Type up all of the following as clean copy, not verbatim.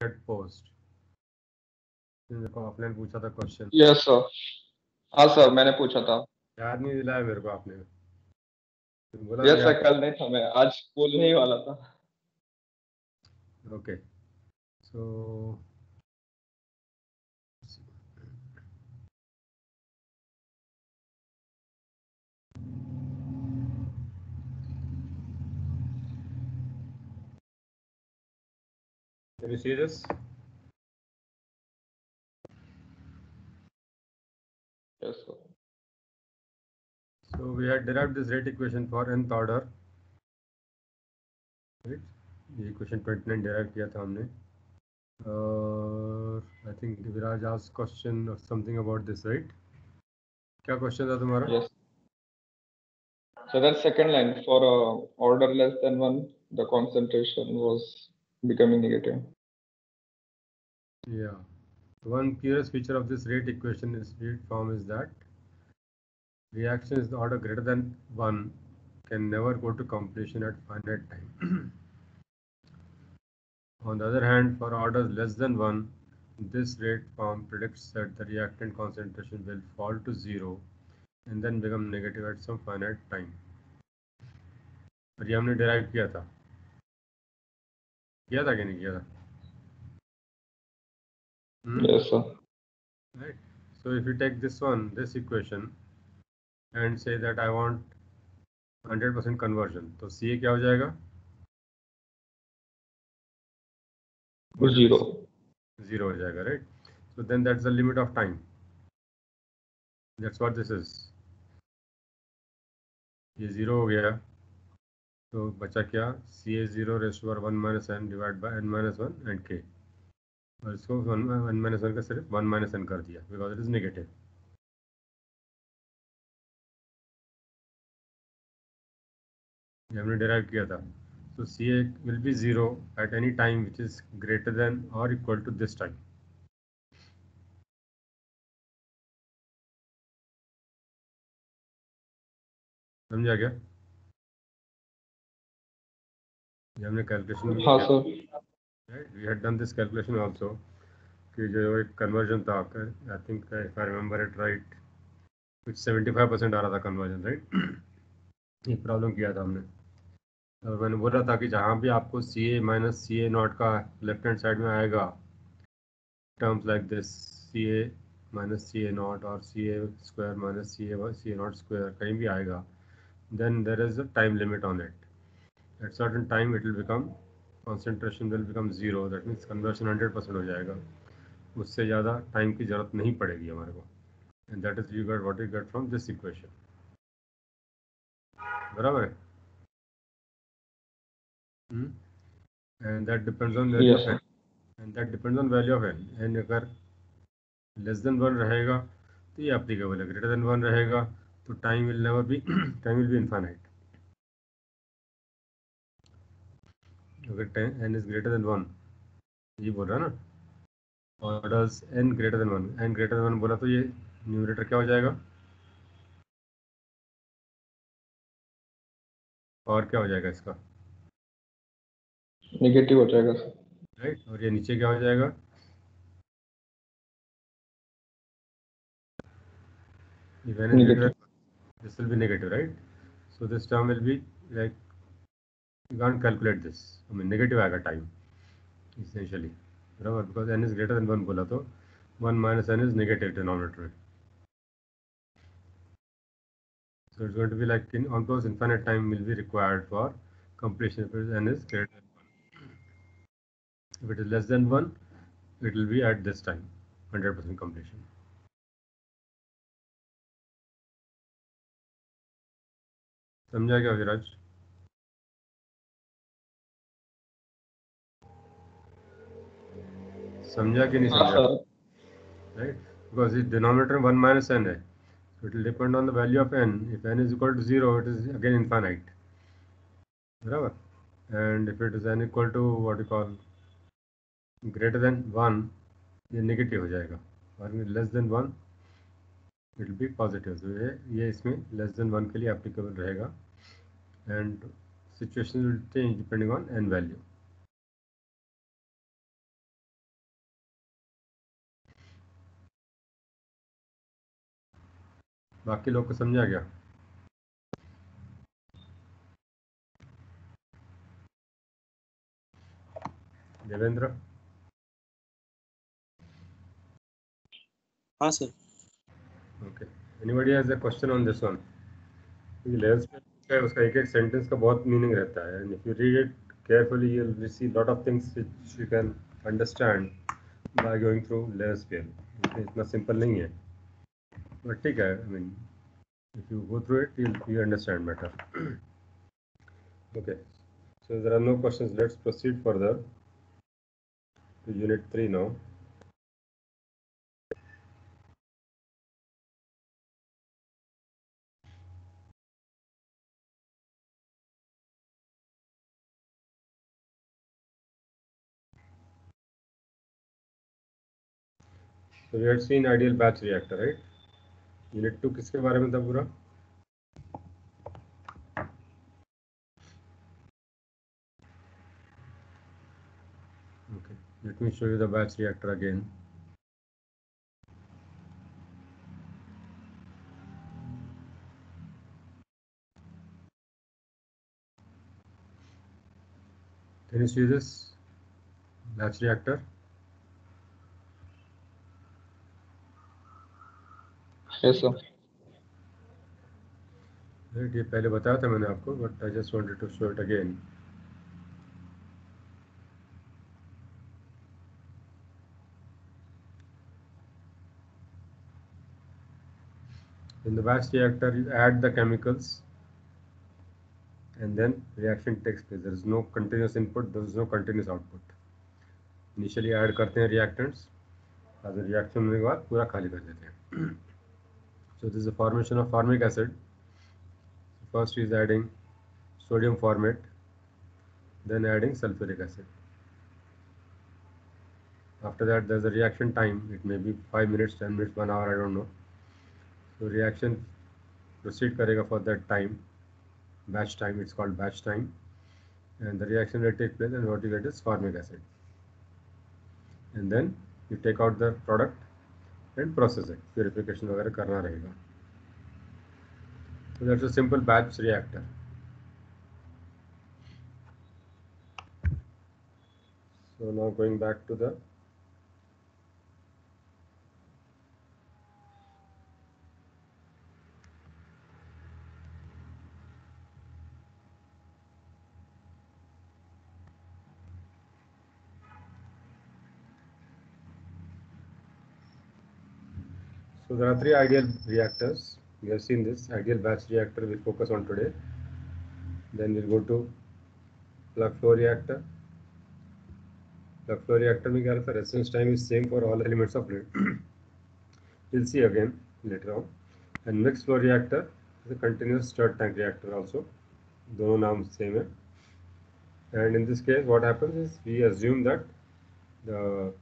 Post offline पूछा था question. Yes sir. हाँ सर, मैंने पूछा था। याद नहीं दिलाया मेरे को आपने, बोला यस याद। सर, कल नहीं था, मैं आज बोलने ही वाला था। Okay, so can you see this? Yes sir. So we had derived this rate equation for nth order, right? ये क्वेश्चन 29 डेराइव किया था हमने। I think Viraj asked question और समथिंग अबाउट दिस, राइट? क्या क्वेश्चन था तुम्हारा? Yes sir, that second line for order less than 1, the concentration was becoming negative. Yeah. One curious feature of this rate equation is rate form is that reaction is the order greater than 1 can never go to completion at finite time. On the other hand, for orders less than 1, this rate form predicts that the reactant concentration will fall to 0 and then become negative at some finite time. और ये हमने derive किया था कि नहीं किया था? Yes sir. Right. So if you take this one, this equation, and say that I want 100% conversion, तो CA क्या हो जाएगा? Zero. 0 हो जाएगा, right? So then that's the limit of time. That's what this is. ये 0 हो गया, तो बचा क्या? CA 0 raised to power 1 minus n divided by n minus 1 and k. और इसको 1 minus 1 का सिर्फ 1 minus n कर दिया because it is negative. ये हमने derive किया था. So CA will be 0 at any time which is greater than or equal to this time. समझा क्या? ये हमने कैलकुलेशन भी हाँ किया, sir. right? We had done this calculation also कि जो एक कन्वर्जन था आपका, I think if I remember it right, कुछ 75% आ रहा था कन्वर्जन, राइट? ये प्रॉब्लम किया था हमने, और मैंने बोला था कि जहाँ भी आपको C A minus C A naught का लेफ्ट हैंड साइड में आएगा terms like this, C A minus C A naught और C A square minus C A naught square कहीं भी आएगा, then there is a time limit on it. At certain time it will become, concentration will become 0, that means conversion 100% हो जाएगा, उससे ज़्यादा time की ज़रूरत नहीं पड़ेगी हमारे को, and that is you got what you get from this equation. बराबर है? And that depends on value Yes of n, and that depends on value of n. n अगर लेस देन 1 रहेगा तो ये एप्लीकेबल है, ग्रेटर देन 1 रहेगा तो time will never be time will be infinite. अगर n इज ग्रेटर देन 1, ये बोल रहा है ना, orders n greater than 1, n greater than 1 बोला तो ये न्यूमरेटर क्या हो जाएगा और क्या हो जाएगा इसका, नेगेटिव हो जाएगा सर। राइट? और ये नीचे क्या हो जाएगा, if n is greater negative. than, this will be negative, right? So this term will be like, you can't calculate this, I mean negative आएगा टाइम essentially, बराबर, because n is greater than 1 बोला तो 1 minus n is negative denominator में. So it's going to be like in almost infinite time will be required for completion if n is greater than 1. If it is less than 1, it will be at this time 100% completion. समझा क्या विराज? समझा कि नहीं हाँ समझा? Sir. Right? Because the denominator 1 minus n है, so it will depend on the value of n. If n is equal to 0, it is again infinite, बराबर? And if it is n equal to what you call greater than 1, ये negative हो जाएगा, और less than 1 it will be positive. तो ये इसमें less than 1 के लिए एप्लीकेबल रहेगा, and situation will change depending on n value. बाकी लोग को समझा क्या? देवेंद्र? हाँ sir. Okay. Anybody has a question on this one? Level scale है, उसका एक एक सेंटेंस का बहुत मीनिंग रहता है, and if you read it carefully you will see lot of things which you can understand by going through level scale. इतना simple नहीं है, बट ठीक है. I mean if you go through it you understand better. Okay, so there are no questions. Let's proceed further to unit 3 now. So we had seen ideal batch reactor, right? Unit 2 किसके बारे में था पूरा? Okay, let me show you the batch reactor again. Can you see this batch reactor? Yes, sir. Right, ये पहले बताया था मैंने आपको, but I just wanted to show it again. In the batch reactor you add the chemicals and then reaction takes place. There is no continuous input, there is no continuous output. Initially add करते हैं reactants, as a reaction होने के बाद पूरा खाली कर देते हैं. So this is the formation of formic acid. First is adding sodium formate, then adding sulfuric acid. After that there is a reaction time. It may be 5 minutes, 10 minutes, 1 hour, I don't know. So reaction proceed करेगा for that time, batch time. It's called batch time, and the reaction will take place, and what you get is formic acid. And then you take out the product and process it. Purification वगैरह करना रहेगा. So that's a simple batch reactor. So now going back to the So there are 3 ideal reactors. We have seen this ideal batch reactor we focus on today. Then we'll go to plug flow reactor. Plug flow reactor में क्या रहता है? Residence time is same for all elements of it. We'll see again later on. And mixed flow reactor is a continuous stirred tank reactor also. दोनों नाम same है. And in this case, what happens is we assume that the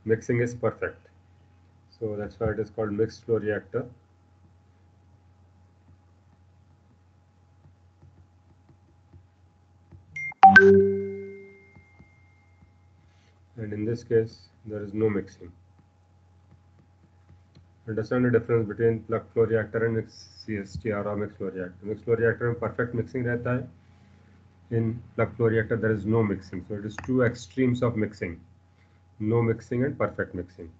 mixing is perfect. So that's why it is called mixed flow reactor. And in this case, there is no mixing. Understand the difference between plug flow reactor and CSTR or mixed flow reactor. Mixed flow reactor में perfect mixing रहता है. In plug flow reactor, there is no mixing. So it is two extremes of mixing: no mixing and perfect mixing.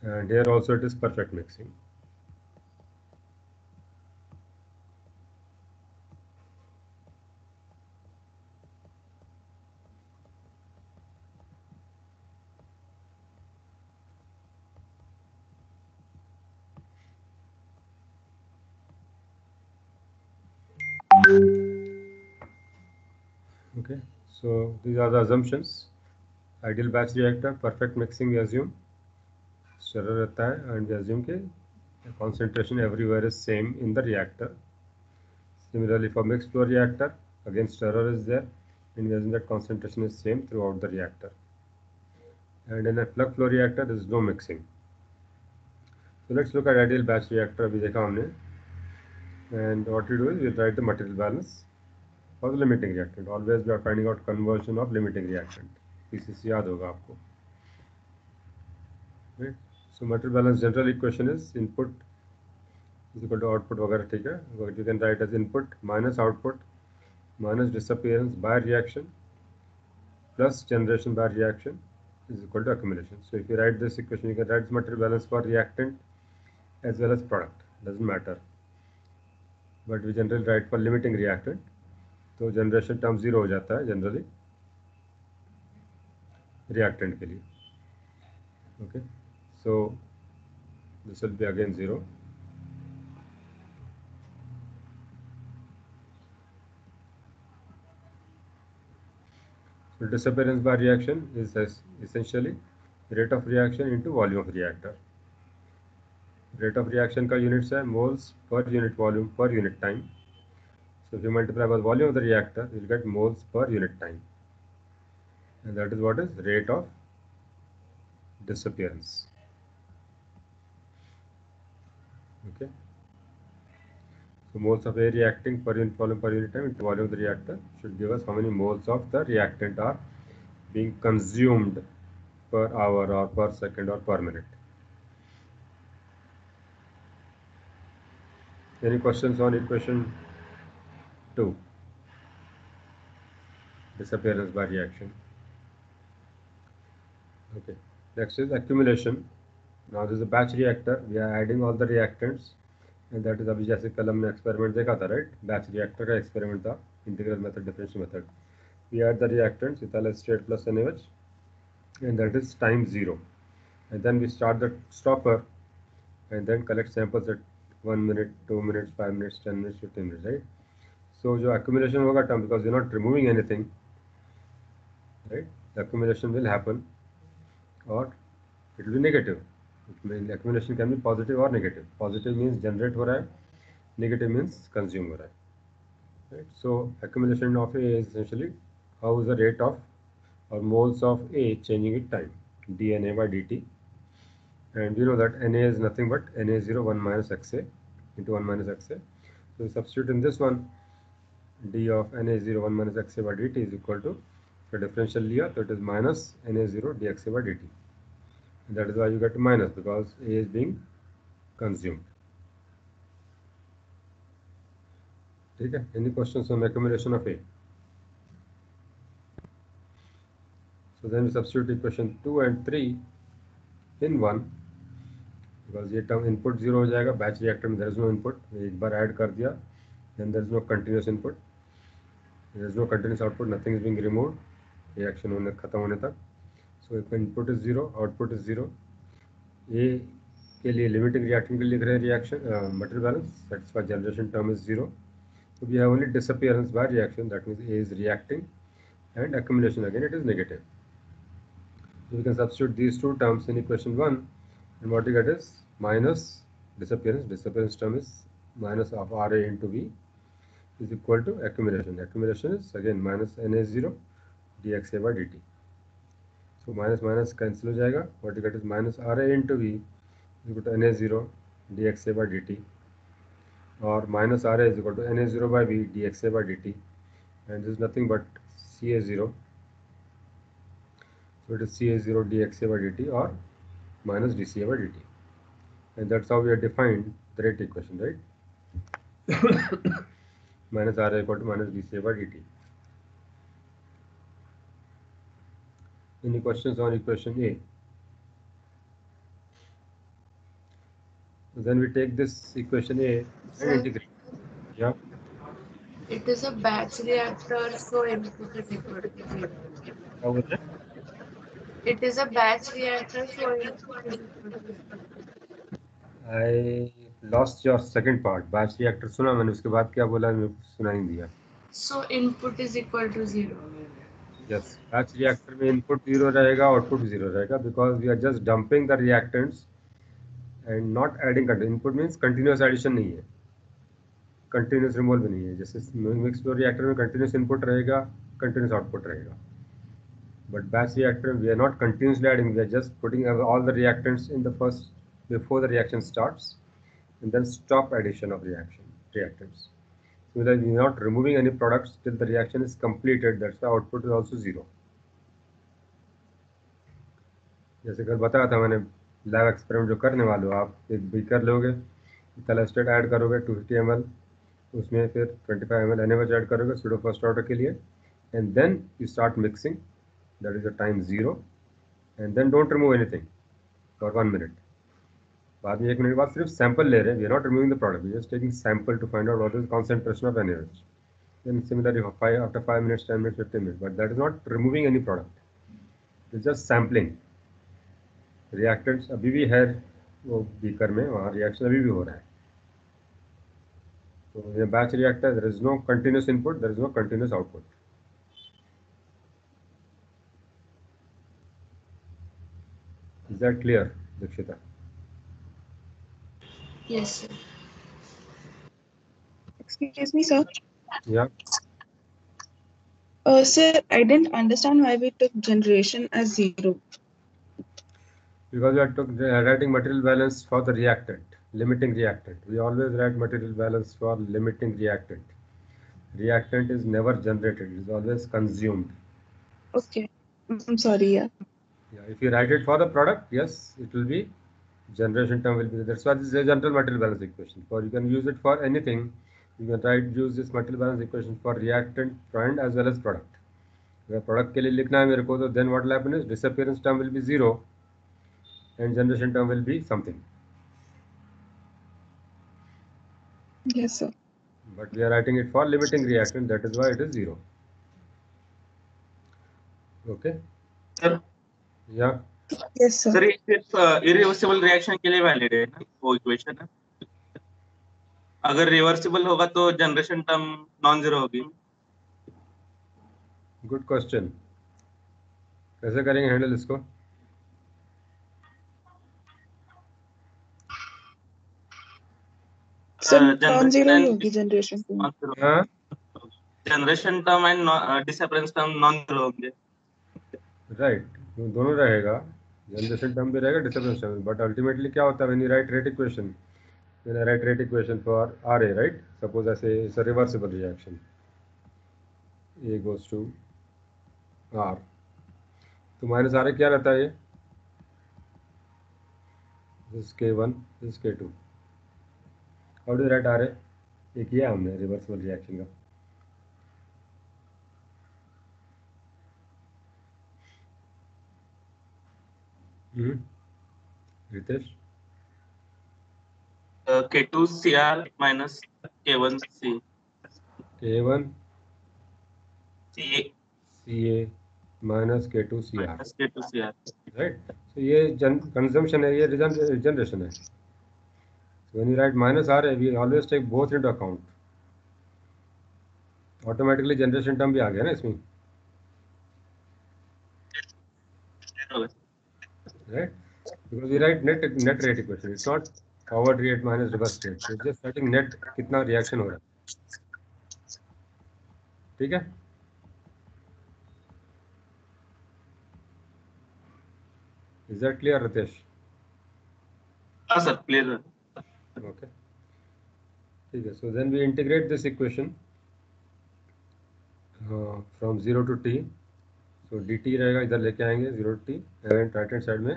And here also it is perfect mixing. Okay, so these are the assumptions. Ideal batch reactor, perfect mixing we assume, stirrer रहता है, and we assume के concentration everywhere is same in the reactor. Similarly for mixed flow reactor, again stirrer is there, and we assume that concentration is same throughout the reactor. And in a plug flow reactor there is no mixing. So let's look at ideal batch reactor. अभी देखा हमने, and what we do is we write the material balance for the limiting reactant. Always we are finding out conversion of limiting reactant. PCC याद होगा आपको, right? So material balance general equation is input is equal to output वगैरह ठीक है. What you can write as input minus output minus disappearance by reaction plus generation by reaction is equal to accumulation. So if you write this equation, you can write material balance for reactant as well as product. Doesn't matter. But we generally write for limiting reactant. तो generation term zero हो जाता है generally reactant के लिए. Okay, so this will be again zero. So disappearance by reaction is essentially rate of reaction into volume of reactor. Rate of reaction का units है moles per unit volume per unit time. So if you multiply by the volume of the reactor, you will get moles per unit time, and that is what is rate of disappearance. Okay. So moles of A reacting per unit volume per unit time into volume of the reactor should give us how many moles of the reactant are being consumed per hour or per second or per minute. Any questions on equation 2? Disappearance by reaction. Okay. Next is accumulation. Now this is a batch reactor. We are adding all the reactants, and that is अभी जैसे कल हमने experiment देखा था, right? Batch reactor का experiment था, integral method, differential method. We add the reactants ethyl acetate plus NaOH, and that is time 0. And then we start the stopper, and then collect samples at 1 minute, 2 minutes, 5 minutes, 10 minutes, 15 minutes, right? So जो accumulation होगा term, because you're not removing anything, right? The accumulation will happen, or it will be negative. Accumulation can be positive or negative. Positive means generate हो रहा है, negative means consume हो रहा है. Right? So accumulation of A is essentially how is the rate of or moles of A changing with time, dNA by dt. And you know that Na is nothing but Na0 1 minus Xa into 1 minus Xa. So substitute in this one, d of Na0 1 minus Xa by dt is equal to, the differential लिया so it is minus Na0 dxa by dt. And that is why you get minus, because A is being consumed. ठीक है. Any questions on accumulation of A? So then we substitute equation 2 and 3 in 1, because ये term input 0 हो जाएगा. Batch reactor में there is no input. एक बार add कर दिया, then there is no continuous input, there is no continuous output, nothing is being removed reaction होने खत्म होने तक. So if input is 0, output is 0. A के लिए limiting reactant के लिए लिख रहे हैं reaction material balance, that's why generation term is 0. So we have only disappearance by reaction, that means A is reacting, and accumulation again it is negative. So we can substitute these two terms in equation 1, and what you get is minus disappearance. Disappearance term is minus of Ra into V is equal to accumulation. Accumulation is again minus Na0 dxa by dt. So minus minus cancel हो जाएगा. What you get is minus Ra into V is equal to Na0 dxa by dt, or minus Ra is equal to Na0 by V dxa by dt, and this is nothing but Ca0. So it is Ca0 dxa by dt or minus dca by dt, and that's how we have defined the rate equation, right? Minus Ra equal to minus dca by dt. Any questions on equation A? Then we take this equation A and Sir, integrate. Yeah. it is a batch reactor, so input is equal to 0. How was it? It is a batch reactor, so input is equal to 0. I lost your second part. Batch reactor सुना मैंने, उसके बाद क्या बोला मेरे को सुना नहीं दिया. So input is equal to 0. Yes, batch reactor में input 0 रहेगा, output 0 रहेगा, because we are just dumping the reactants and not adding content. Input means continuous addition नहीं है, continuous removal भी नहीं है. जैसे mixed flow reactor में continuous input रहेगा, continuous output रहेगा. But batch reactor we are not continuously adding, we are just putting all the reactants in the first before the reaction starts, and then stop addition of reactants. So that we are not removing any products till the reaction is completed. That's why output is also 0. जैसे कल बताया था मैंने, lab experiment जो करने वाले हो, आप एक बीकर लोगे, कोलेस्ट्रेट ऐड करोगे 250 ml, उसमें फिर 25 ml NaOH ऐड करोगे सूडो फर्स्ट ऑर्डर के लिए, and then you start mixing, that is the time 0, and then don't remove anything for 1 minute. बाद में 1 मिनट के बाद सिर्फ सैंपल ले रहे हैं, we are not removing the product, we are just taking sample to find out what is concentration of NaOH. Then similarly after 5 minutes, 10 minutes, 15 minutes, but that is not removing any product, it's just sampling. Reactants अभी भी है वो beaker में, वहाँ reaction अभी भी हो रहा है. तो ये batch reactor, there is no continuous input, there is no continuous output. Is that clear Dikshita? Yes, sir. Excuse me, sir. Yeah. Sir, I didn't understand why we took generation as 0. Because we are writing material balance for the reactant, limiting reactant. We always write material balance for limiting reactant. Reactant is never generated, it is always consumed. Okay. I'm sorry, yeah. Yeah, if you write it for the product, yes, it will be generation term will be. That's why this is a general material balance equation. For you can use it for anything. You can use this material balance equation for reactant and as well as product. अगर product के लिए लिखना है मेरे को, तो then what will happen is disappearance term will be 0 and generation term will be something. Yes, sir. But we are writing it for limiting reactant, that is why it is 0. Okay. Sir Yeah. Yes, sir. Sir ये सिर्फ irreversible reaction के लिए valid है ना वो equation है? अगर reversible होगा तो जनरेशन टर्म नॉन जीरो होगी. Good question. कैसे करेंगे हैंडल इसको? Sir, non-zero ही होगी generation term. हाँ, generation term and disappearance term non zero होंगे. राइट, दोनों रहेगा, जनरेशन टर्म भी रहेगा, डिस्टर्बेंस टर्म. बट अल्टीमेटली क्या होता है when you write rate equation, when I write rate equation for RA, right, suppose ऐसे it's a reversible reaction, A goes to R, तो माइनस RA क्या रहता है? ये this K1, this K2. How do write RA? ये किया हमने reversible reaction का. Ritesh, K2 CR minus K1 C K1 CA CA minus K2 CR, minus K2 CR. Right. तो ये कंजम्पशन है, ये जनरेशन है. When you write minus RA, we always take both into account. Automatically generation term भी आ गया ना इसमें, right? Because we write net rate equation. It's not forward rate minus reverse rate. It's just writing net कितना reaction हो रहा है. ठीक है? Is that clear, Ritesh? हाँ सर क्लियर है. Okay. ठीक है. So then we integrate this equation from 0 to t. So dt रहेगा, इधर लेके आएंगे 0 to t, and right hand side में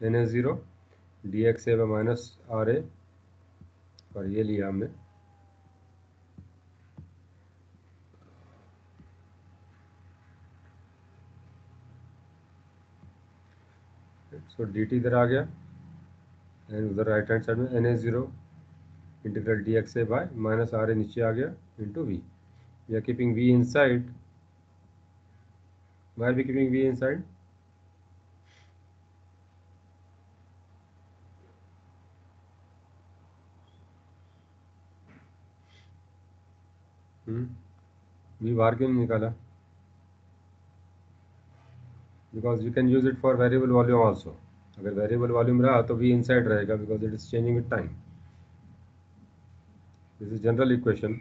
Na0 dxa by minus RA, और ये लिया हमने. So dt इधर आ गया, एंड उधर राइट हैंड साइड में Na0 integral dxa by minus RA नीचे आ गया into V. We are keeping V inside. Why are we keeping V inside? V बाहर क्यों नहीं निकाला? Because you can use it for variable volume also. अगर variable volume रहा तो V inside रहेगा, because it is changing with time. This is general equation.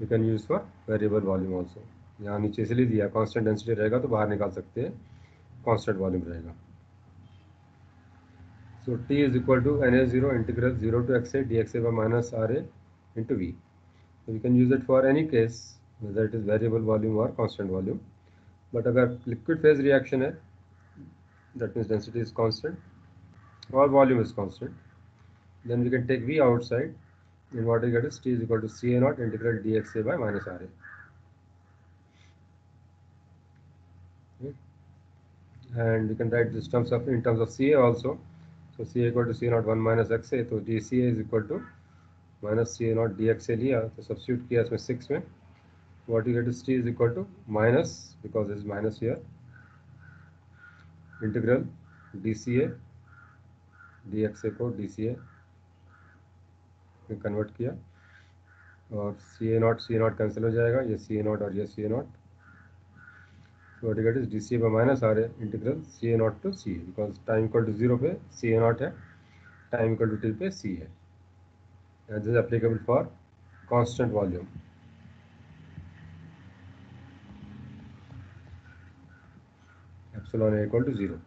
You can use for variable volume also. यहाँ नीचे इसलिए दिया constant density रहेगा तो बाहर निकाल सकते हैं, constant volume रहेगा. So T is equal to Na0 integral 0 to xa dxa by minus RA into V. So we can use it for any case, whether it is variable volume or constant volume. But अगर liquid phase reaction है, that means density is constant or volume is constant, then we can take V outside, and what we get is T is equal to Ca naught integral dxa by minus Ra. Okay. And we can write this in terms of Ca also. So Ca equal to C naught 1 minus xa, so dca is equal to minus Ca naught dxa लिया, तो substitute किया इसमें 6 में, what you get is T is equal to minus, because there is minus here, integral dca dxa को dca में convert किया, और C A not cancel हो जाएगा, ये सी ए नॉट और ये C A naught, so what you get is dca by minus Ra integral C A naught to C A, because time equal to 0 पे C A naught है, time equal to T पे C है, and this is applicable for constant volume. Epsilon A equal to 0.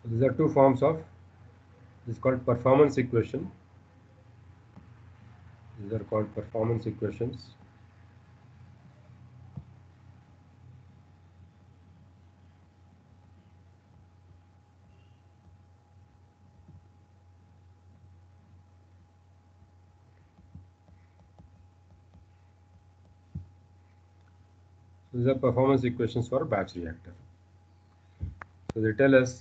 These are two forms of, this is called performance equation. These are called performance equations. These are performance equations for a batch reactor. So they tell us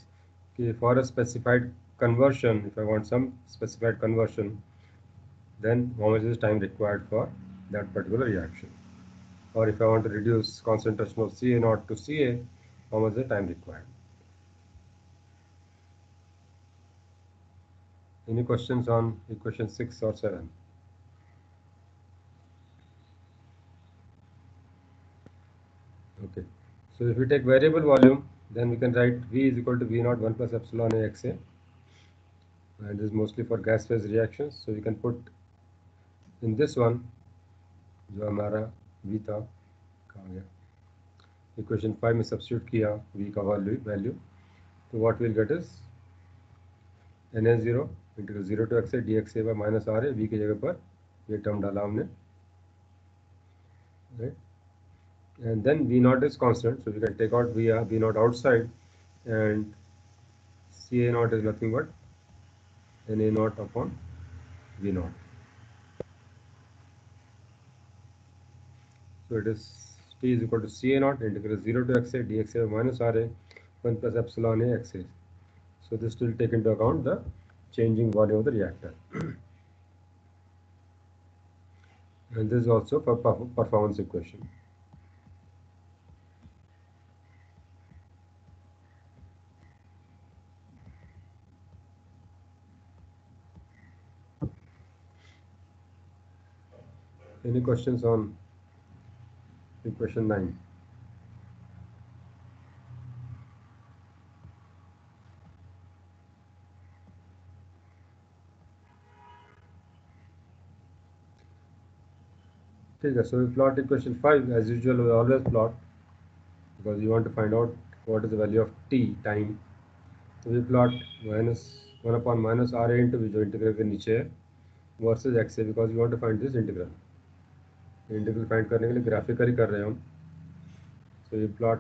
that for a specified conversion, if I want some specified conversion, then how much is time required for that particular reaction. Or if I want to reduce concentration of Ca naught to Ca, how much is the time required. Any questions on equation 6 or 7? Okay. So if we take variable volume, then we can write V is equal to V naught 1 plus epsilon A xa, and this is mostly for gas phase reactions. So we can put in this one, जो हमारा V था, कहाँ गया, equation 5 में substitute किया V का value, तो what we'll get is Na0 integral 0 to xa dxa by minus Ra, V की जगह पर ये टर्म डाला हमने, right? And then V naught is constant, so we can take out V naught outside, and Ca naught is nothing but Na naught upon V naught. So it is T is equal to Ca naught integral 0 to xa dxa by minus Ra 1 plus epsilon A xa. So this will take into account the changing volume of the reactor. And this is also for performance equation. Any questions on equation 9? Okay, so we plot equation 5 as usual. We always plot because you want to find out what is the value of t, time. So we plot minus 1 upon minus Ra into V, जो integral के नीचे है, versus xa, because we want to find this integral. Integral find करने के लिए graphically कर रहे हैं हम. So we plot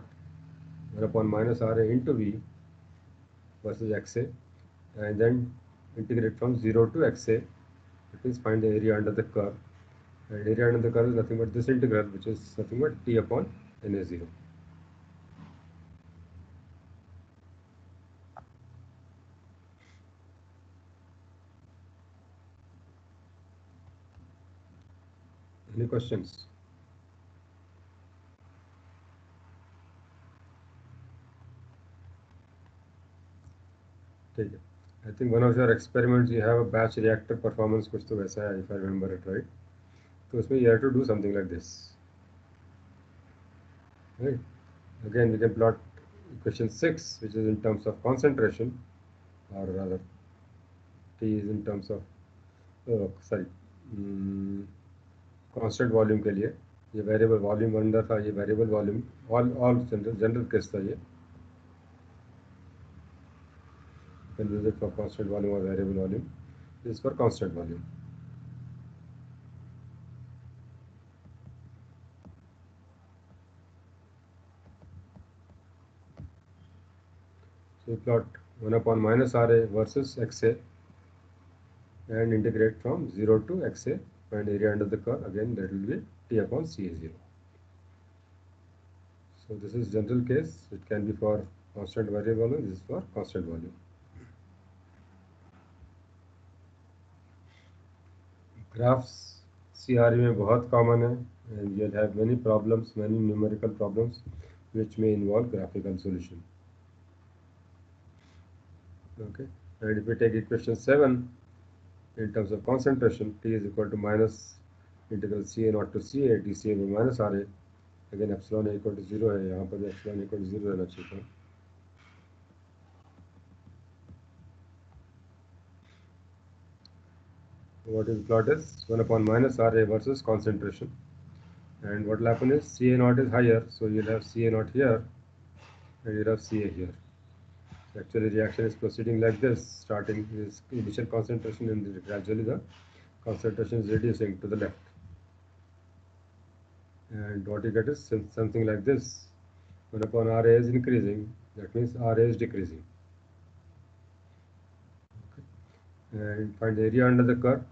1 upon minus Ra into V versus xa, and then integrate from 0 to xa. It means find the area under the curve, and area under the curve is nothing but this integral, which is nothing but t upon Na0. Any questions? ठीक है. I think one of your experiments you have a batch reactor performance, कुछ तो वैसा है, if I remember it right. तो उसमें you have to do something like this, right? Again we can plot equation 6, which is in terms of concentration, or rather T is in terms of constant volume के लिए. ये variable volume अंदर था, ये variable volume, all general case था ये. You can use it for constant volume or variable volume. This is for constant volume. we plot 1 upon minus RA versus XA and integrate from 0 to XA, find area under the curve. Again, that will be T upon CA0. So this is general case. It can be for constant variable volume. This is for constant volume. Graphs CRE में बहुत common है, and you'll have many problems, many numerical problems, which may involve graphical solution. Okay, and if we take equation 7 in terms of concentration, T is equal to minus integral CA naught to CA dCA by minus RA. Again, epsilon A equal to 0 है, यहाँ पर भी epsilon equal to 0 रहना चाहिए था. What is plot is 1 upon minus RA versus concentration, and what will happen is CA naught is higher, so you'll have CA naught here and you'll have CA here. So actually reaction is proceeding like this, starting with initial concentration and gradually the concentration is reducing to the left, and what you get is something like this. 1 upon RA is increasing, that means RA is decreasing. Okay. And find the area under the curve.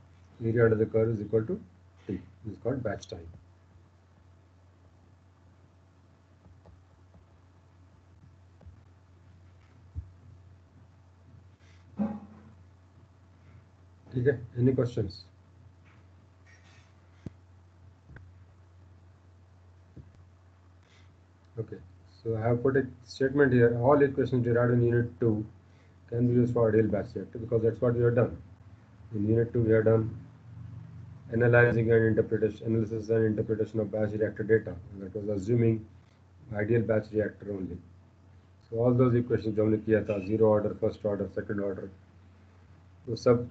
Area under the curve is equal to T. This is called batch time. Okay, any questions? Okay, so I have put a statement here. All equations derived in Unit 2 can be used for ideal batch reactor, because that's what we have done. In Unit 2 we have done analysis and interpretation of batch reactor data. That was assuming ideal batch reactor only. So all those equations जो हमने किया था, 0 order, first order, second order, वो सब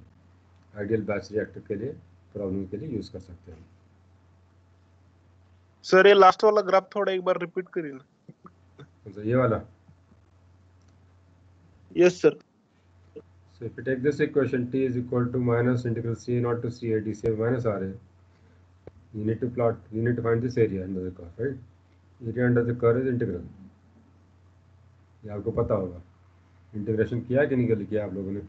ideal batch reactor के लिए problem के लिए यूज कर सकते हैं. सर ये लास्ट वाला ग्राफ थोड़ा एक बार रिपीट करिए ना. तो ये वाला. Yes sir. So if you take this equation, T is equal to minus integral CA naught to CA dCA minus RA, you need to find this area under the curve, right? Area under the curve is integral. ये आपको पता होगा. Integration किया कि नहीं किया आप लोगों ने?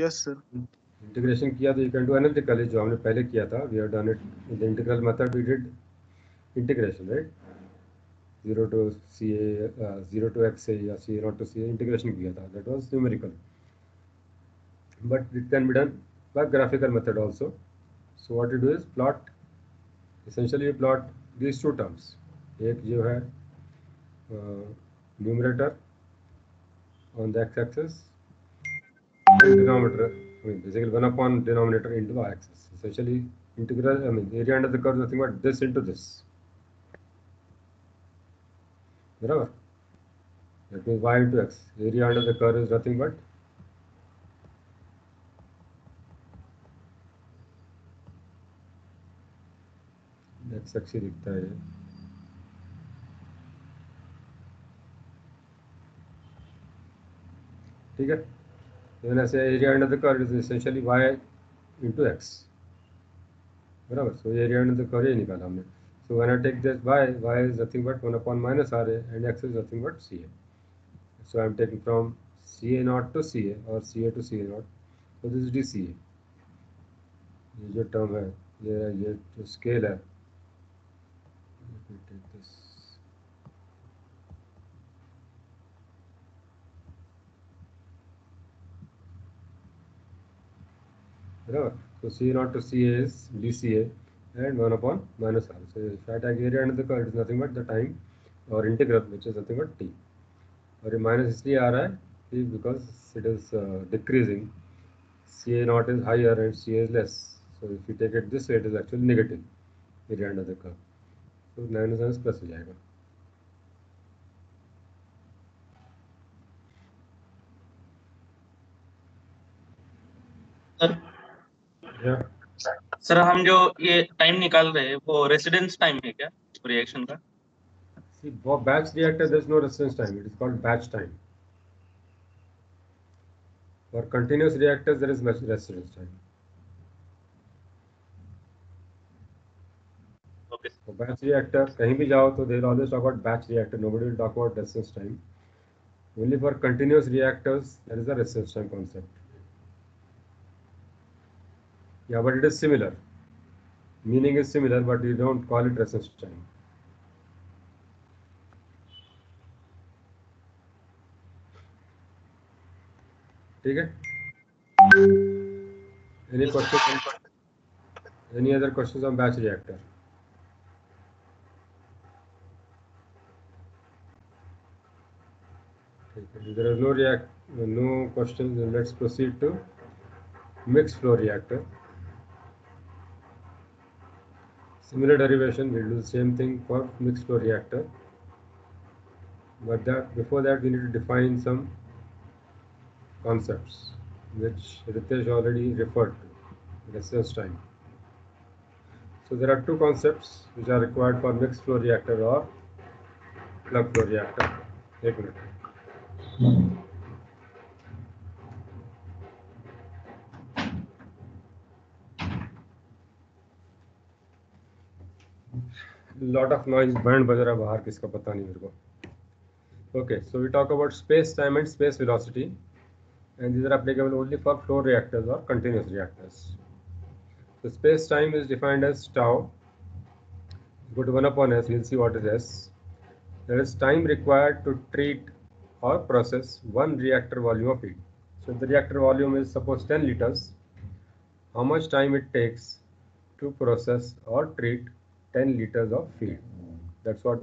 Yes sir. इंटीग्रेशन किया तो you can do analytically, जो हमने पहले किया था. We have done it in the integral method. We did integration, right? 0 to CA, 0 to XA या CA naught to CA integration किया था. That was numerical. But it can be done by graphical method also. So what you do is plot. Essentially you plot these two terms. एक जो है numerator on the x-axis and denominator. I mean basically 1 upon denominator into the y-axis. Essentially integral. I mean area under the curve is nothing but this into this. बराबर. That means y into x. Area under the curve is nothing but x axis दिखता है. ठीक है. Then ऐसे area under the curve is essentially y into x. बराबर. So area under the curve ये निकाला हमने. So when I take this y is nothing but 1 upon minus RA and x is nothing but CA. So I am taking from CA naught to CA or CA to CA naught. So this is dCA. ये जो term है, ये जो scale है. Let me take this. बराबर. So CA naught to CA is dCA and 1 upon minus R. So if I take area under the curve, it is nothing but the time or integral, which is nothing but T. और ये minus इसलिए आ रहा है because it is decreasing. CA naught is higher and CA is less. So if you take it this way, it is actually negative area under the curve. So -1 plus हो जाएगा. Sir sir हम जो ये time निकाल रहे हैं वो residence time है क्या रिएक्शन का? See, for batch reactor there is no residence time. It is called batch time. For continuous reactors there is residence time. Okay. For batch reactor कहीं भी जाओ तो they will always talk about batch reactor, nobody will talk about residence time. Only for continuous reactors there is a residence time concept. Yeah, but it is similar. Meaning is similar, but you don't call it residence time. ठीक है? Any questions? Any other questions on batch reactor? If there is no questions, then let's proceed to mixed flow reactor. Similar derivation, we'll do the same thing for mixed flow reactor. But before that, we need to define some concepts which Ritesh already referred to. Research time. So there are two concepts which are required for mixed flow reactor or plug flow reactor. Take a minute. Lot of noise, band बज रहा है बाहर, किसका पता नहीं मेरे को. Okay, so we talk about space time and space velocity, and these are applicable only for flow reactors or continuous reactors. So space time is defined as tau equal to 1 upon s. We'll see what is s. That is time required to treat or process one reactor volume of heat. So if the reactor volume is suppose 10 liters, how much time it takes to process or treat 10 liters of feed. That's what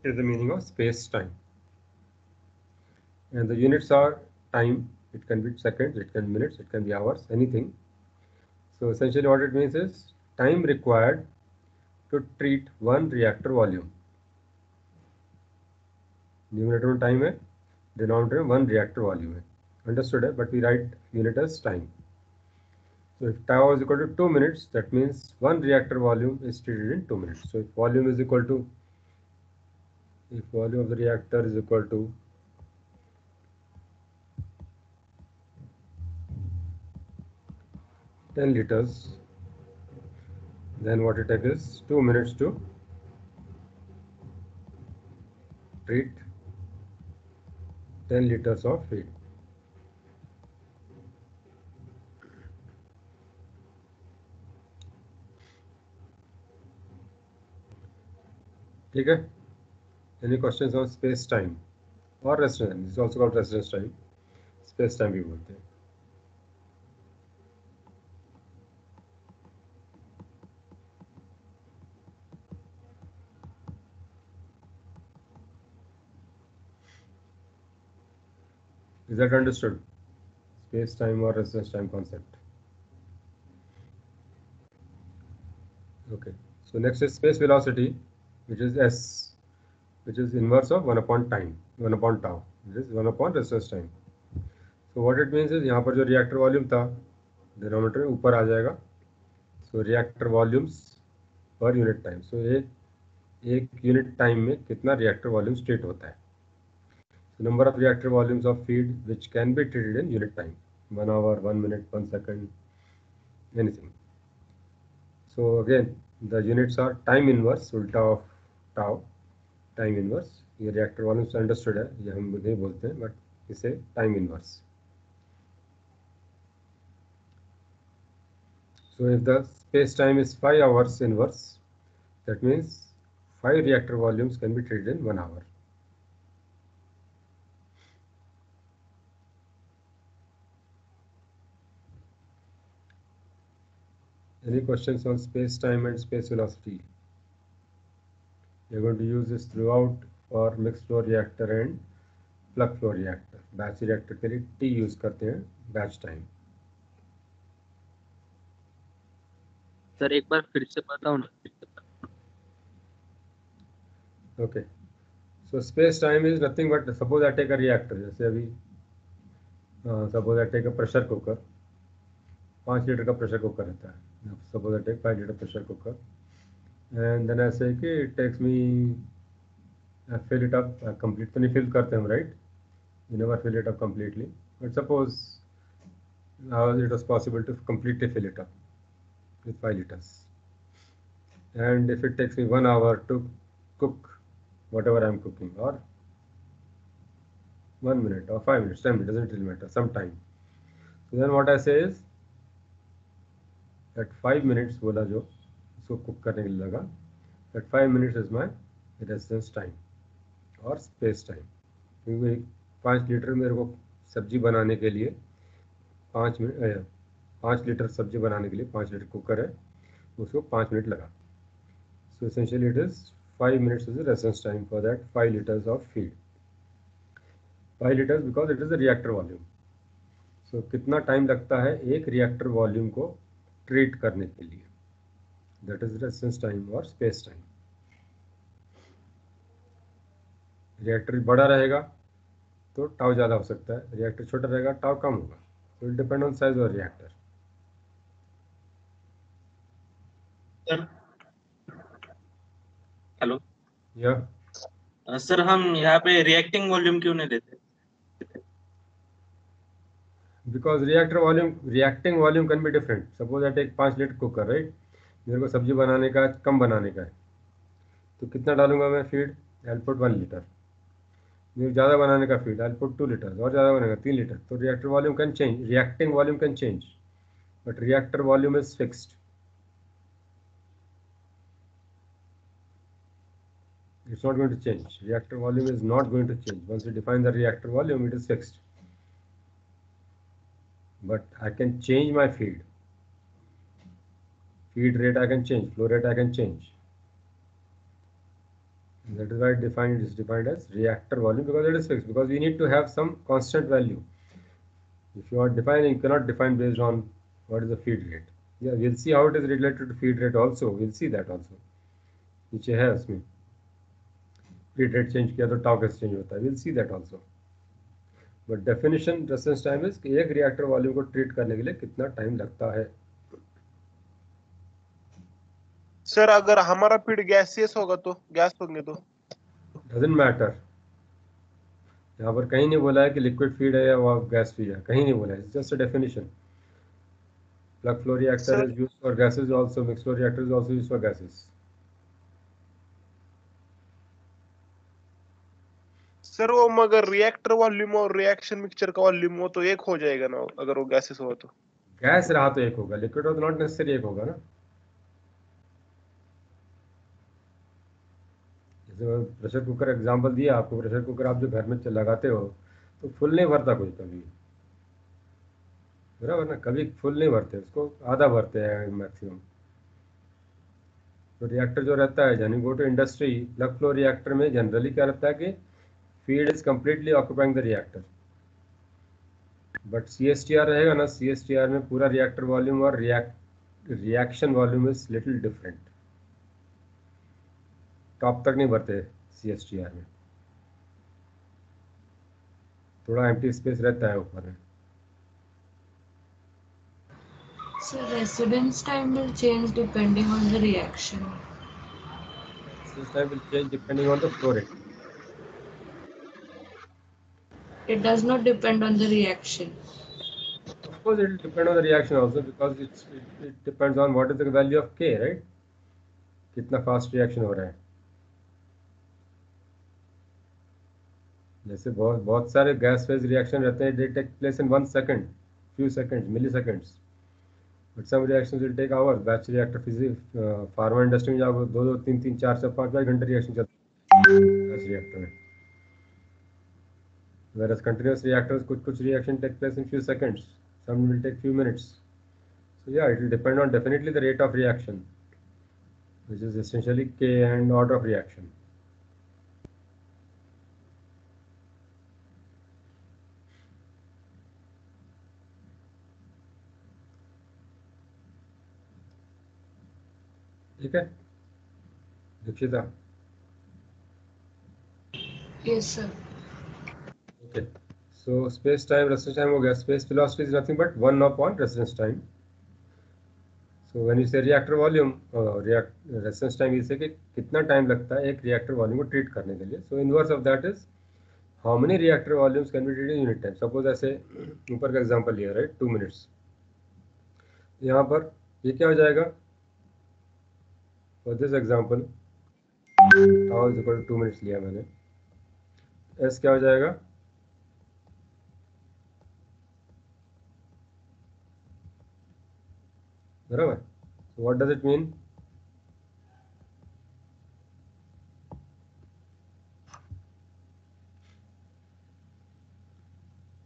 is the meaning of space time. And the units are time. It can be seconds, it can be minutes, it can be hours, anything. So essentially what it means is time required to treat one reactor volume. Numerator में time है, denominator में one reactor volume है. Understood है? But we write unit as time. So if tau is equal to 2 minutes, that means one reactor volume is treated in 2 minutes. So if volume of the reactor is equal to 10 liters, then what it takes is 2 minutes to treat 10 liters of feed. ठीक है? Any questions on space time or residence? This is also called residence time. Space time भी बोलते हैं. Is that understood? Space time or residence time concept. Okay. So next is space velocity, which is s, which is inverse of 1 upon time, 1 upon tau. This is 1 upon residence time. So what it means is यहाँ पर जो reactor volume था, denominator में ऊपर आ जाएगा. So reactor volumes per unit time. So एक unit time में कितना reactor volume state होता है. So number of reactor volumes of feed which can be treated in unit time. 1 hour, 1 minute, 1 second, anything. So again, the units are time inverse, ulta of tau, time inverse. ये reactor volumes understood है, ये हम नहीं बोलते हैं, but इसे time inverse. So if the space time is 5 hours inverse, that means 5 reactor volumes can be treated in 1 hour. Any questions on space time and space velocity? We are going to use this throughout for mixed flow reactor and plug flow reactor. Batch reactor के लिए T use करते हैं, batch time. Sir एक बार फिर से बताओ ना. Okay. So space time is nothing but suppose I take a reactor. जैसे अभी suppose I take a pressure cooker. 5 litre का प्रेशर कुकर रहता है. Suppose I take 5 liter pressure cooker. And then I say कि it takes me fill it up complete. तो नहीं fill करते हम, right? You never fill it up completely. But suppose it was possible to completely fill it up with 5 liters. and if it takes me 1 hour to cook whatever I'm cooking, or 1 minute or 5 minutes, 10 minutes, doesn't really matter, some time. So then what I say is that 5 minutes बोला जो इसको cook करने के लिए लगा, that 5 minutes is my residence time और space time, क्योंकि 5 litre मेरे को सब्जी बनाने के लिए 5 लीटर सब्जी बनाने के लिए 5 लीटर कुकर है, उसको 5 मिनट लगा. So essentially it is 5 minutes is the residence time for that 5 liters of feed. 5 liters because it is the reactor volume. So कितना टाइम लगता है एक रिएक्टर वॉल्यूम को ट्रीट करने के लिए, दैट इज रेजिस्टेंस टाइम और स्पेस टाइम. रिएक्टर बड़ा रहेगा तो टाउ ज़्यादा हो सकता है, रिएक्टर छोटा रहेगा टाउ कम होगा. So it depend on size of reactor. Hello या सर, हम यहाँ पे रिएक्टिंग वॉल्यूम क्यों नहीं देते? Because reacting volume can be different. Suppose I take 5 litre cooker, right, मेरे को सब्जी बनाने का कम बनाने का है, तो कितना डालूंगा मैं फीड? I put 1 litre. मेरे ज़्यादा बनाने का फीड आई पुट 2 लीटर, और ज़्यादा बनेगा 3 लीटर. तो reactor volume can change, reacting volume can change, but reactor volume is fixed. It's not going to change. Reactor volume is not going to change. Once you define the reactor volume, it is fixed. But I can change my feed. Feed rate I can change, flow rate I can change. And that is why it is defined as reactor volume, because it is fixed, because we need to have some constant value. If you are defining, you cannot define based on what is the feed rate. Yeah, we'll see how it is related to feed rate also. We'll see that also. नीचे है उसमें feed rate change किया तो tau कैसे change होता है. We'll see that also. But definition residence time is कि एक रिएक्टर वॉल्यूम को ट्रीट करने के लिए कितना टाइम लगता है. सर अगर हमारा फीड गैसियस होगा तो गैस होंगे तो डजंट मैटर. यहाँ पर कहीं नहीं बोला है कि लिक्विड फीड है या गैस फीड है, कहीं नहीं बोला है. Just a definition. Plug flow reactor is used for gases also, mix flow reactor is also used for gases. Sir वो मगर रिएक्टर वॉल्यूम और रिएक्शन मिक्सचर का वॉल्यूम वो तो एक हो जाएगा ना अगर वो गैसेस हुआ तो. गैस रहा तो एक होगा, लिक्विड हो तो नॉट नेसेसरी एक होगा ना. जैसे प्रेशर कुकर एग्जांपल दिया आपको, प्रेशर कुकर आप जो घर में लगाते हो तो फुल नहीं भरता कोई कभी, बराबर ना, कभी फुल नहीं भरते, उसको आधा भरते हैं मैक्सिमम. तो रिएक्टर जो रहता है, यानी go to industry, plug flow reactor में जनरली क्या रहता है कि feed is completely occupying the reactor. But CSTR रहेगा ना, CSTR में पूरा रिएक्टर वॉल्यूम और reaction volume is little different. Top तक नहीं भरते CSTR में, थोड़ा एम्प्टी स्पेस रहता है ऊपर में. So residence time will change depending on the reaction. This time will change depending on the flow rate. It does not depend on the reaction. Of course, it will depend on the reaction also, because it depends on what is the value of K, right? कितना fast reaction हो रहा है. जैसे बहुत सारे gas phase reaction रहते हैं, they take place in 1 second, few seconds, milliseconds. But some reactions will take hours. Batch reactor physics, pharma industry में जाओ 2-2, 3-3, 4-4, 5-5 घंटे रिएक्शन चलता है बैच रिएक्टर में. Whereas continuous reactors, कुछ reaction take place in few seconds, some will take few minutes. So yeah, it will depend on definitely the rate of reaction, which is essentially K and order of reaction. ठीक है दीक्षिता? Yes, sir. Okay. So space time, residence time हो गया. Space velocity is nothing but 1 upon residence time. So when you say reactor volume, residence time इसे कि कितना time लगता है एक रिएक्टर वॉल्यूम को ट्रीट करने के लिए. So inverse of that is how many reactor volumes can be treated in unit time. Suppose ऐसे ऊपर का एग्जांपल लिया, राइट, 2 मिनट्स. यहाँ पर ये क्या हो जाएगा, For this example, tau is equal to 2 minutes लिया मैंने. S क्या हो जाएगा? बराबर. So what does it mean?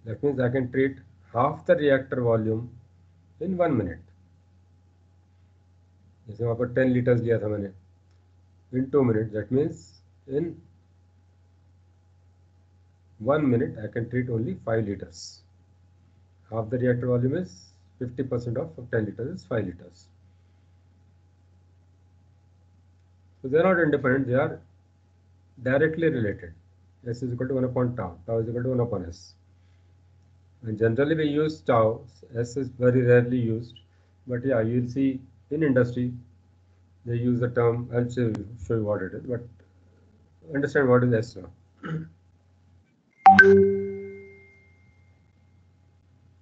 That means I can treat half the reactor volume in 1 minute. जैसे वहाँ पर 10 liters लिया था मैंने, in 2 minutes. That means in 1 minute I can treat only 5 liters. Half the reactor volume is 50% of 10 liters is 5 liters. So they are not independent, they are directly related. S is equal to 1 upon tau, tau is equal to 1 upon S. And generally we use tau, S is very rarely used, but yeah, you will see in industry they use the term. I'll show you what it is, but understand what is S now.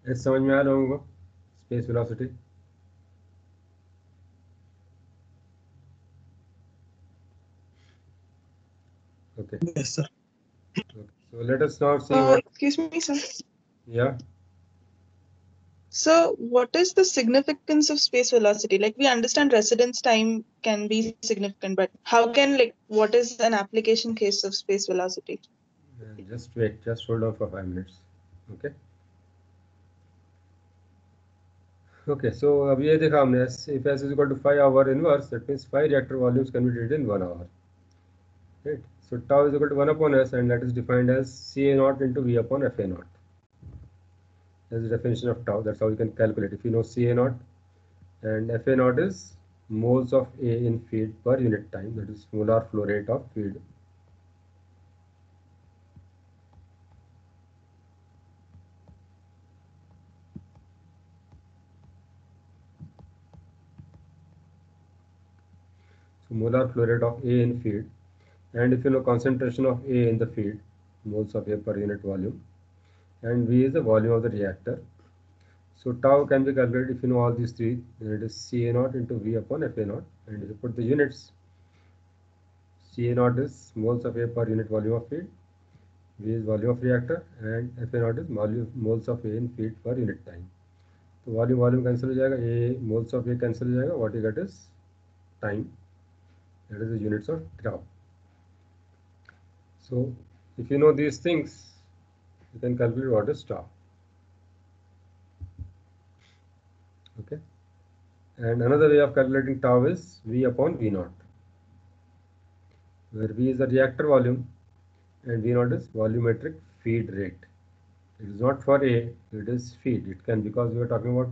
S समझ में आया लोगों को? Space velocity. Okay. Yes, sir. Okay. So let us now see what. Excuse me, sir. Yeah. So, what is the significance of space velocity? Like, we understand residence time can be significant, but how can, like, what is an application case of space velocity? Just wait. Just hold on for 5 minutes. Okay. Okay. So अभी ये देखा हमने, if S is equal to 5 hour inverse, that means 5 reactor volumes can be treated in 1 hour. Right. So tau is equal to 1 upon S, and that is defined as Ca naught into V upon Fa naught. That's the definition of tau. That's how you can calculate. If you know Ca naught and Fa naught is moles of A in feed per unit time, that is molar flow rate of feed. So molar flow rate of A in feed, and if you know concentration of A in the feed, moles of A per unit volume, and V is the volume of the reactor. So tau can be calculated if you know all these three, then it is Ca naught into V upon Fa naught, and if you put the units, Ca naught is moles of A per unit volume of feed, V is volume of reactor, and Fa naught is moles of A in feed per unit time. तो volume cancel हो जाएगा, A moles of A cancel हो जाएगा, what you get is time, that is the units of tau. So if you know these things, you can calculate what is tau. Okay. And another way of calculating tau is V upon V naught, where V is the reactor volume and V naught is volumetric feed rate. It is not for A, it is feed. It can, because we are talking about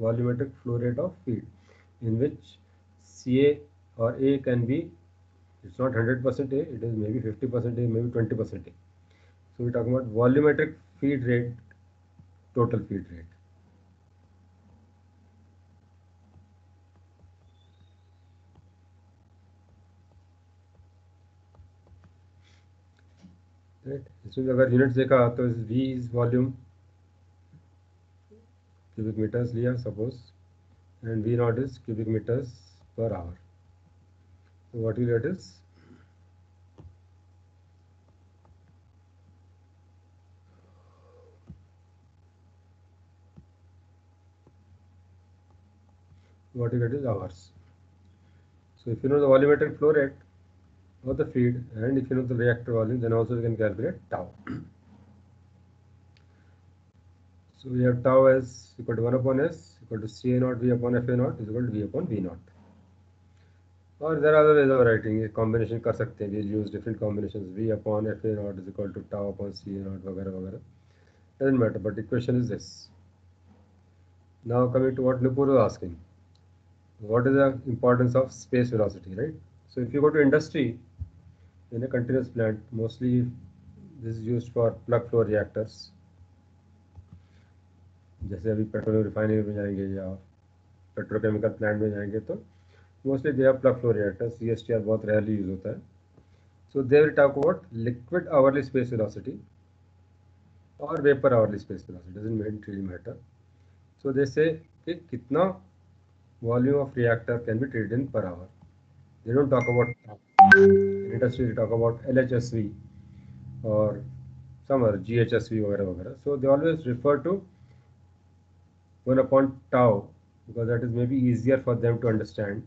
volumetric flow rate of feed, in which Ca or A can be, it's not 100% A, it is maybe 50% A, maybe 20% A. So we are talking about volumetric feed rate, total feed rate. Right. इसमें अगर units देखा तो V is volume cubic meters लिया suppose, and V naught is cubic meters per hour. So what you get is hours. So if you know the volumetric flow rate of the feed, and if you know the reactor volume, then also you can calculate tau. So we have tau as equal to 1 upon S equal to Ca naught V upon Fa naught is equal to V upon V naught. Or there are other ways of writing. ये combination कर सकते हैं. We use different combinations. V upon Fa naught is equal to tau upon Ca naught वगैरह वगैरह. Doesn't matter. But the equation is this. Now coming to what Nupur was asking. What is the importance of space velocity, right? So if you go to industry, in a continuous plant, mostly this is used for plug flow reactors. जैसे अभी petrol refinery में जाएंगे या petrochemical plant में जाएंगे तो mostly they have plug flow reactor. CSTR बहुत rarely use होता है. So they will talk about liquid hourly space velocity और vapour hourly space velocity, doesn't really matter. So they say कि कितना volume of reactor can be treated in per hour. They don't talk about in industry. They talk about LHSV or some other GHSV, वगैरह. So they always refer to 1 upon tau because that is maybe easier for them to understand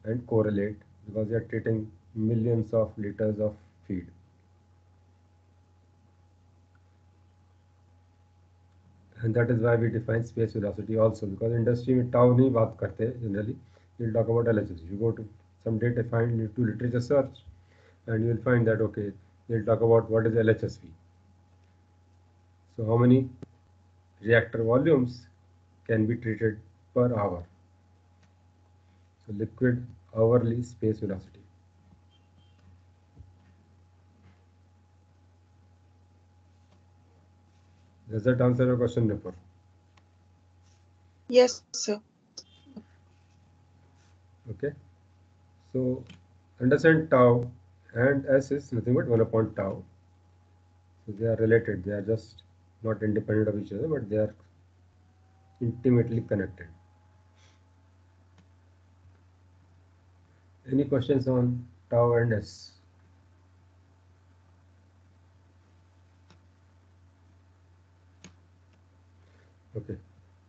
and correlate because they are treating millions of liters of feed. And that is why we define space velocity also, because industry में tau नहीं बात करते generally. We'll talk about LHS. You go to some data, find to literature search, and you will find that okay, they'll talk about what is LHSV. So how many reactor volumes can be treated per hour? So liquid hourly space velocity. Does that answer your question, Nipur? Yes, sir. Okay. So understand tau and S is nothing but 1 upon tau. So they are related. They are just not independent of each other, but they are intimately connected. Any questions on tau and S? Okay.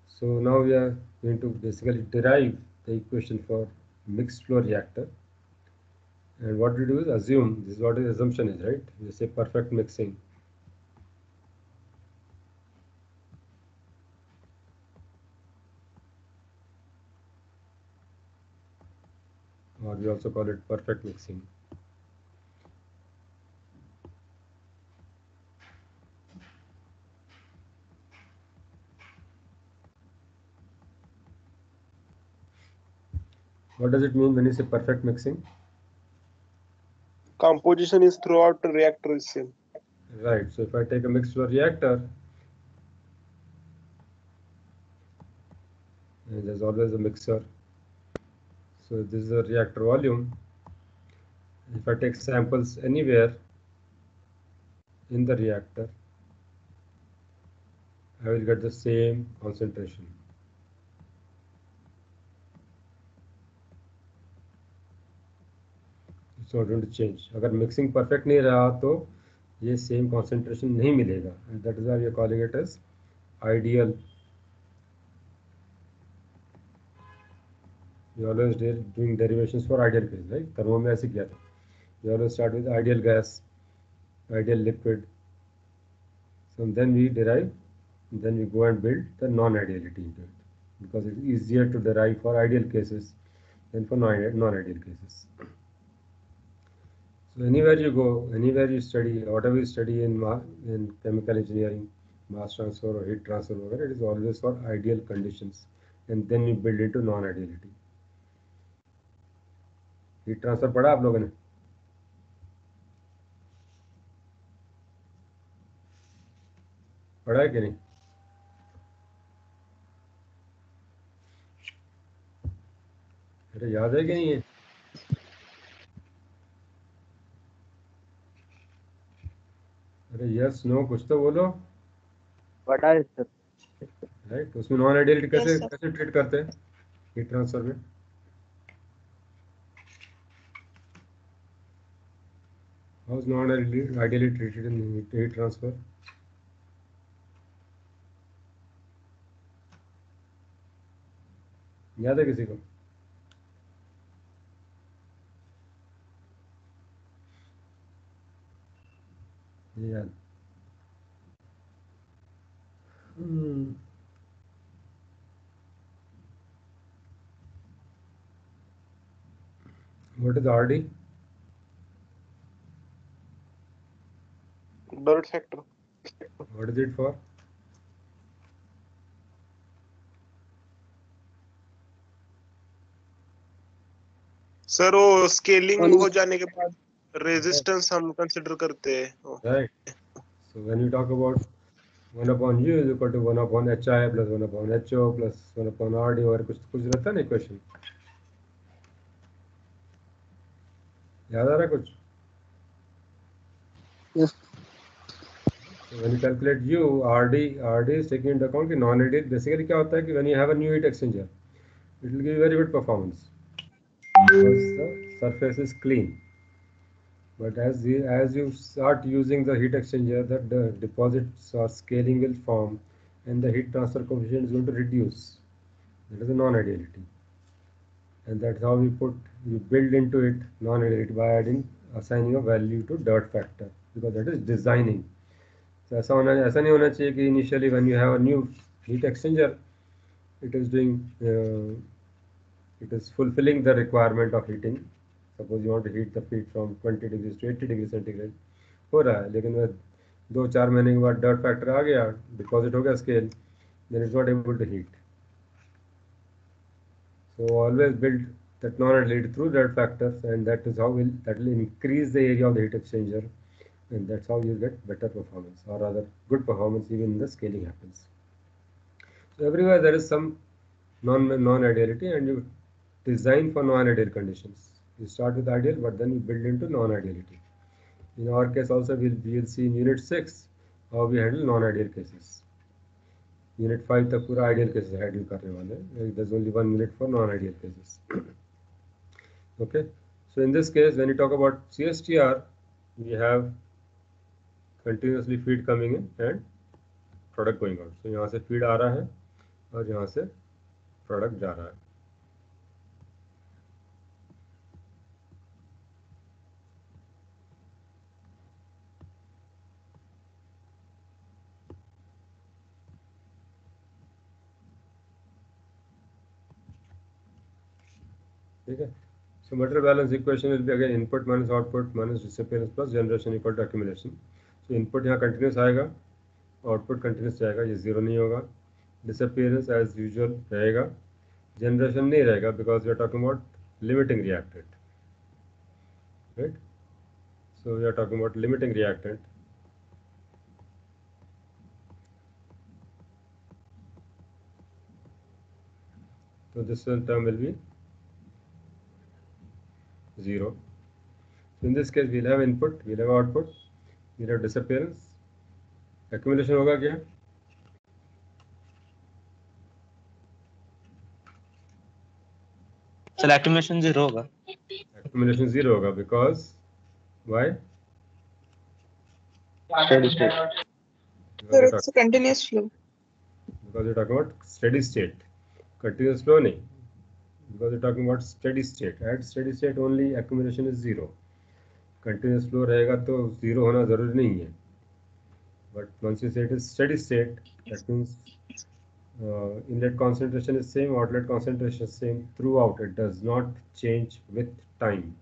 So now we are going to basically derive the equation for mixed flow reactor. And what we do is assume, this is what the assumption is, right? We say perfect mixing. Or we also call it perfect mixing. What does it mean when you say perfect mixing? Composition is throughout the reactor is same. Right. So if I take a mixed flow reactor, and there's always a mixer. So this is a reactor volume. If I take samples anywhere in the reactor, I will get the same concentration. It's not going to change. अगर mixing perfect नहीं रहा तो ये same concentration नहीं मिलेगा. And that is why we are calling it as ideal. We always doing derivations for ideal case, right? Thermo में ऐसे किया था. We always start with ideal gas, ideal liquid. So then we derive, then we go and build the non-ideality into it because it's easier to derive for ideal cases than for non-ideal cases. So anywhere you go, anywhere you study, whatever you study in chemical engineering, mass transfer or heat transfer, it is always for ideal conditions, and then you build into non-ideality. Heat transfer पढ़ा आप लोगों ने? पढ़ा है कि नहीं? अरे याद है कि नहीं है? अरे यस नो कुछ तो बोलो. पढ़ा है सर. राइट, उसमें नॉन आइडियलिटी कैसे Yes, sir. कैसे ट्रीट करते हैं हीट ट्रांसफर में? How is non ideality treated in heat transfer? याद है किसी को? याद. What is RD? Dirt factor. What is it for? Sir वो स्केलिंग हो जाने के बाद रेजिस्टेंस हम कंसिडर करते हैं. Right. So when you talk about 1 upon U is equal to 1 upon HI plus 1 upon HO plus 1 upon RD और कुछ रहता है ना इक्वेशन. याद आ रहा है कुछ? Yes. So when you calculate U, RD is taking into account कि non-ideal. Basically क्या होता है कि when you have a new heat exchanger, it will give you very good performance because the surface is clean. But as you start using the heat exchanger, the deposits or scaling will form, and the heat transfer coefficient is going to reduce. That is a non-ideality, and that's how you build into it non-ideality by assigning a value to dirt factor, because that is designing. So ऐसा नहीं होना चाहिए कि initially when you have a new heat exchanger, it is fulfilling the requirement of heating. Suppose you want to heat the feet from 20 degrees to 80 degree centigrade हो रहा है, लेकिन वह 2-4 महीने के बाद डर्ट फैक्टर आ गया, डिपॉजिट हो गया scale, then it's not able to heat. So always build that non-ideality through dirt factors, and that is how that will increase the area of the heat exchanger, and that's how you get better performance, or rather good performance even in the scaling happens. So everywhere there is some non-ideality, and you design for non-ideal conditions. You start with ideal, but then you build into non-ideality. In our case also, we'll see in unit 6 how we handle non-ideal cases. Unit 5 तक पूरा ideal cases handle करने वाले हैं. There's only one unit for non-ideal cases. Okay, so in this case, when you talk about CSTR, we have continuously feed coming in and product going out. So यहाँ से feed आ रहा है और यहाँ से product जा रहा है. ठीक है. So material balance equation will be again input minus output minus disappearance plus generation equal to accumulation. So input यहाँ continuous आएगा, output continuous जाएगा, ये zero नहीं होगा. Disappearance as usual रहेगा, generation नहीं रहेगा because we are talking about limiting reactant, right? So we are talking about limiting reactant. So this term will be 0. So in this case, we'll have input, we'll have output, we'll have disappearance. Accumulation होगा क्या? Sir accumulation 0 होगा. Accumulation 0 होगा because why? Steady state. So it's a continuous flow. Because you're talking about steady state. Continuous flow नहीं. Because you're talking about steady state. At steady state only accumulation is 0. Continuous flow रहेगा तो 0 होना जरूरी नहीं है. But once you say it is steady state, that means inlet concentration is same, outlet concentration is same throughout. It does not change with time.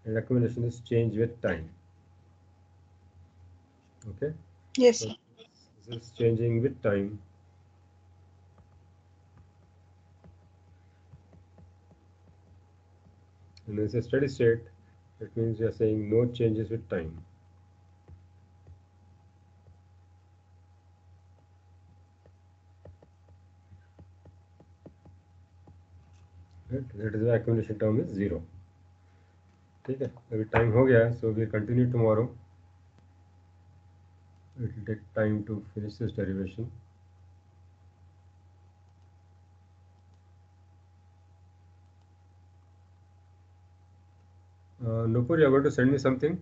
And accumulation is change with time. Okay? Yes. So this is changing with time. And when it's a steady state, that means we are saying no changes with time. Right? That is why accumulation term is 0. ठीक है, अभी time हो गया है, so we'll continue tomorrow. It will take time to finish this derivation. Nupur, you are going to send me something?